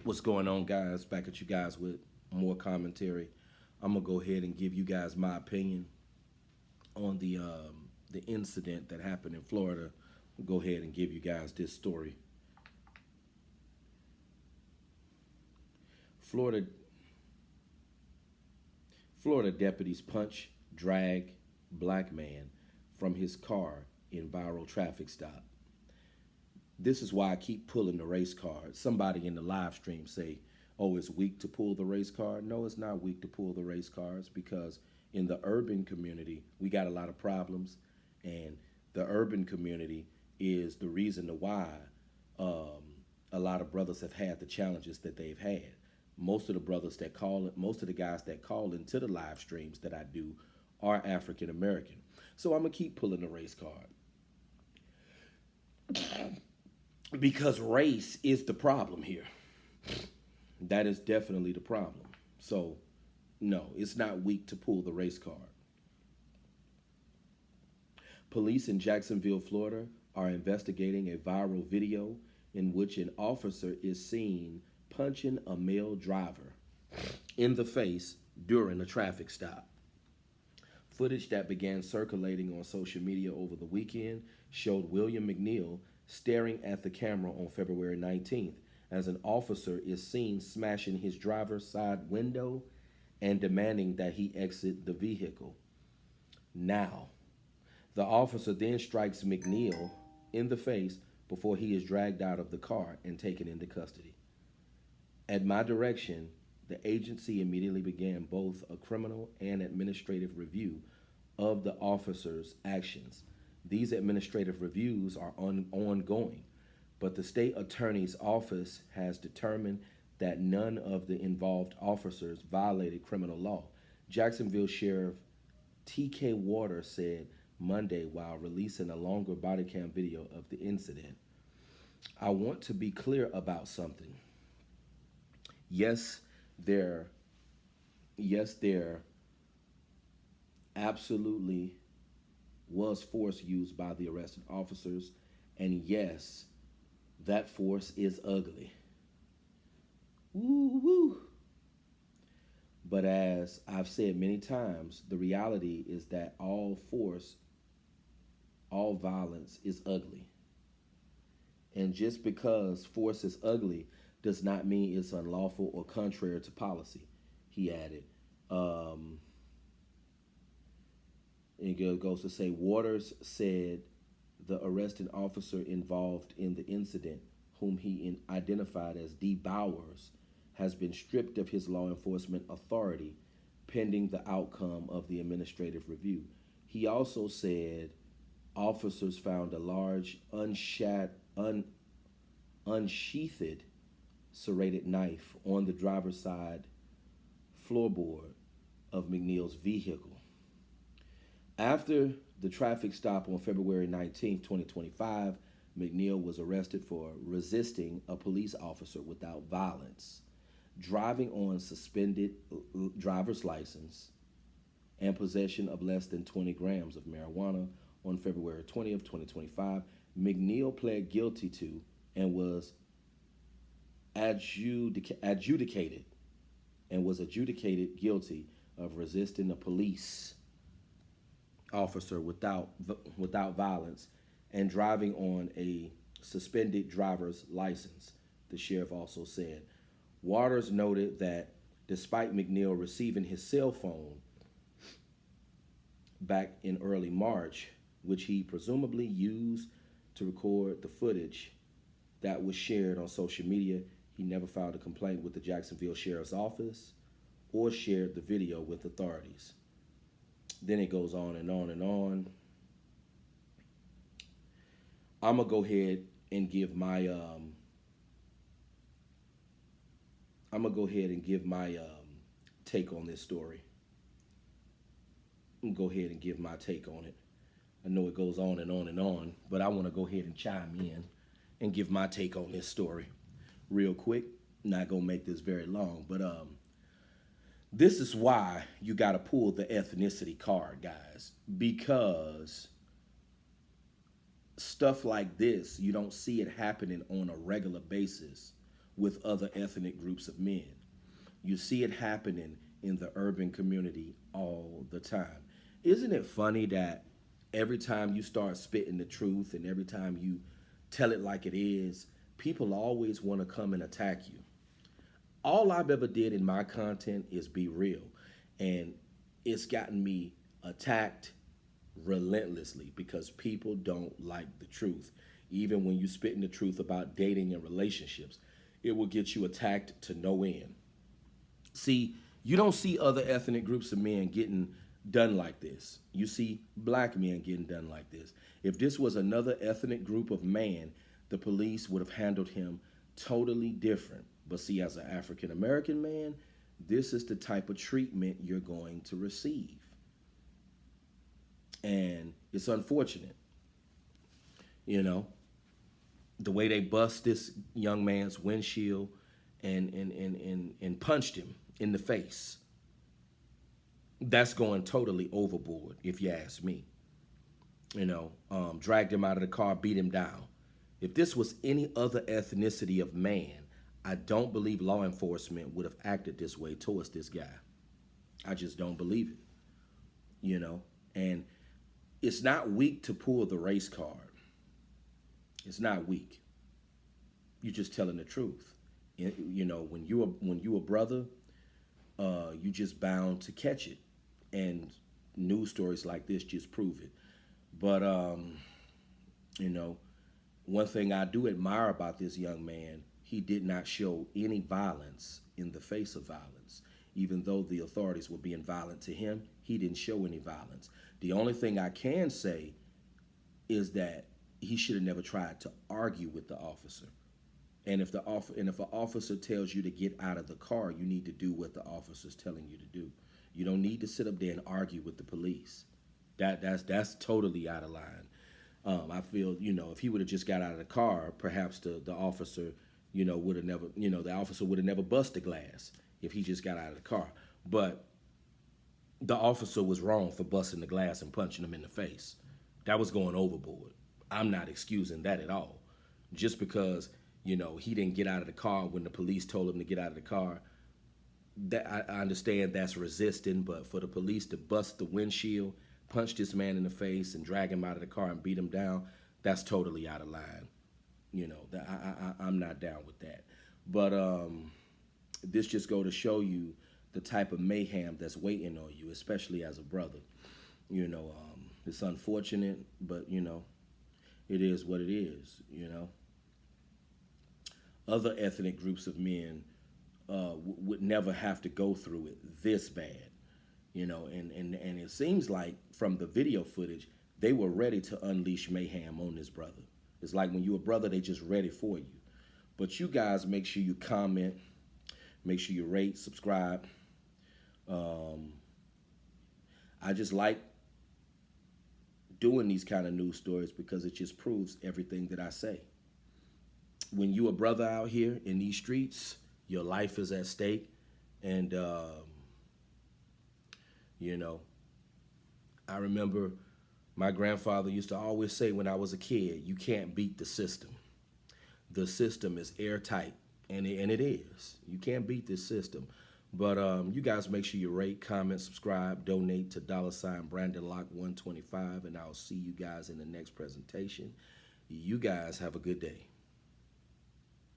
What's going on, guys? Back at you guys with more commentary. I'm gonna go ahead and give you guys my opinion on the incident that happened in Florida. I'll go ahead and give you guys this story. Florida Florida deputies punch, drag black man from his car in viral traffic stop. This is why I keep pulling the race card. Somebody in the live stream say, "Oh, it's weak to pull the race card." No, it's not weak to pull the race cards because in the urban community we got a lot of problems, and the urban community is the reason to why um, a lot of brothers have had the challenges that they've had. Most of the brothers that call it, most of the guys that call into the live streams that I do are African American. So I'm gonna keep pulling the race card because race is the problem here. That is definitely the problem. So, no, it's not weak to pull the race card. Police in Jacksonville, Florida are investigating a viral video in which an officer is seen punching a male driver in the face during a traffic stop. Footage that began circulating on social media over the weekend showed William McNeil staring at the camera on February 19th as an officer is seen smashing his driver's side window and demanding that he exit the vehicle. Now, the officer then strikes McNeil in the face before he is dragged out of the car and taken into custody. At my direction, the agency immediately began both a criminal and administrative review of the officer's actions. These administrative reviews are ongoing, but the state attorney's office has determined that none of the involved officers violated criminal law. Jacksonville Sheriff T.K. Waters said Monday while releasing a longer body cam video of the incident. "I want to be clear about something. Yes, there there absolutely was force used by the arrested officers, and yes, that force is ugly. Woo woo. But as I've said many times, the reality is that all force, all violence is ugly. And just because force is ugly does not mean it's unlawful or contrary to policy," he added. Um, and it goes to say Waters said the arresting officer involved in the incident, whom he identified as D. Bowers, has been stripped of his law enforcement authority pending the outcome of the administrative review. He also said officers found a large unsheathed serrated knife on the driver's side floorboard of McNeil's vehicle. After the traffic stop on February 19th, 2025, McNeil was arrested for resisting a police officer without violence, driving on suspended driver's license, and possession of less than 20 grams of marijuana on February 20th, 2025. McNeil pled guilty to and was adjudicated guilty of resisting a police officer without violence and driving on a suspended driver's license, the sheriff also said. Waters noted that despite McNeil receiving his cell phone back in early March, which he presumably used to record the footage that was shared on social media, he never filed a complaint with the Jacksonville Sheriff's Office or shared the video with authorities. Then it goes on and on and on. I'm gonna go ahead and give my take on this story. I'm gonna go ahead and give my take on it. I know it goes on and on and on, but I want to go ahead and chime in and give my take on this story real quick. Not gonna make this very long, but this is why you got to pull the ethnicity card, guys, because stuff like this, you don't see it happening on a regular basis with other ethnic groups of men. You see it happening in the urban community all the time. Isn't it funny that every time you start spitting the truth and every time you tell it like it is, people always want to come and attack you? All I've ever did in my content is be real, and it's gotten me attacked relentlessly because people don't like the truth. Even when you spitting the truth about dating and relationships, it will get you attacked to no end. See, you don't see other ethnic groups of men getting done like this. You see black men getting done like this. If this was another ethnic group of man, the police would have handled him totally different. But see, as an African American man, this is the type of treatment you're going to receive. And it's unfortunate, you know, the way they bust this young man's windshield and punched him in the face. That's going totally overboard, if you ask me. Dragged him out of the car, beat him down. If this was any other ethnicity of man, I don't believe law enforcement would have acted this way towards this guy. I just don't believe it, And it's not weak to pull the race card. It's not weak. You're just telling the truth. When you a brother, you just bound to catch it, and news stories like this just prove it. But one thing I do admire about this young man, he did not show any violence in the face of violence. Even though the authorities were being violent to him, he didn't show any violence. The only thing I can say is that he should have never tried to argue with the officer. And if an officer tells you to get out of the car, you need to do what the officer's telling you to do. You don't need to sit up there and argue with the police. That's totally out of line. I feel, if he would have just got out of the car, perhaps the officer, would have never, the officer would have never busted glass if he just got out of the car. But the officer was wrong for busting the glass and punching him in the face. That was going overboard. I'm not excusing that at all. Just because, he didn't get out of the car when the police told him to get out of the car, that I understand that's resisting, but for the police to bust the windshield, punch this man in the face, and drag him out of the car and beat him down, that's totally out of line. I'm not down with that. But this just go to show you the type of mayhem that's waiting on you, especially as a brother. It's unfortunate, but it is what it is. Other ethnic groups of men would never have to go through it this bad. And it seems like from the video footage, they were ready to unleash mayhem on this brother. It's like when you're a brother, they just ready for you. But you guys, make sure you comment, make sure you rate, subscribe. I just like doing these kind of news stories because it just proves everything that I say. When you a brother out here in these streets, your life is at stake. And, I remember my grandfather used to always say when I was a kid, you can't beat the system. The system is airtight, and it is. You can't beat this system. But you guys make sure you rate, comment, subscribe, donate to $BrandonLock125, and I'll see you guys in the next presentation. You guys have a good day.